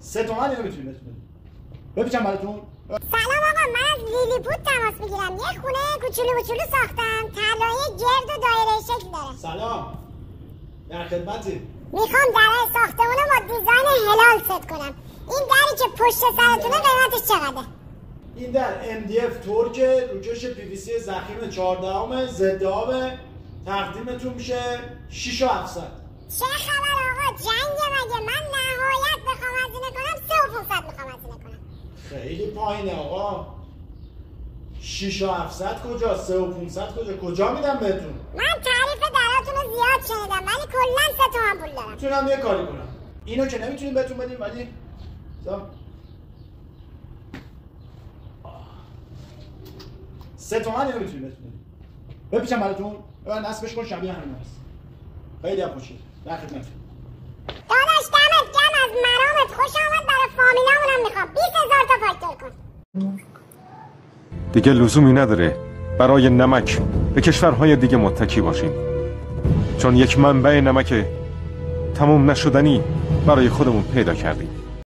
3 تومن نمیتونی بهتون بدم. بپیچم براتون. سلام آقا، من از لیلیپوت تماس میگیرم. یه خونه کوچولو ساختم، طراحی گرد و دایره شکل داره. سلام. در خدمتی. میخوام در ساختمونو با دیزاین هلال ست کنم. این دری که پشت سرتونه قیمتش چقدره؟ این در MDF ترکه، روکش PVC ضخیم 14 ضد آب، تقدیمتون میشه 6,700. چه خبر آقا؟ جنگه مگه؟ من نهایت بخوام هزینه کنم 3,500 میخوام هزینه کنم. خیلی پایینه آقا. 6,700 کجا؟ 3,500 کجا میدم بهتون؟ من تعریف دراتونو زیاد شنیدم ولی کلا 3 تومن پول دارم. میتونم یه کاری کنم. اینو که نمیتونیم بهتون بدیم ولی 3 تومن نمیتونیم بهتون بدیم. بپیچم براتون. ببین نصبش کن شبیه همین هست. خیلی هم خوشی. در خدمت. داداش دمت گرم، از مرامت خوش آمد. برای فامیلامونم میخوام 20,000 تا فاکتور کن. دیگه لزومی نداره برای نمک به کشورهای دیگه متکی باشیم، چون یک منبع نمک تموم نشدنی برای خودمون پیدا کردیم.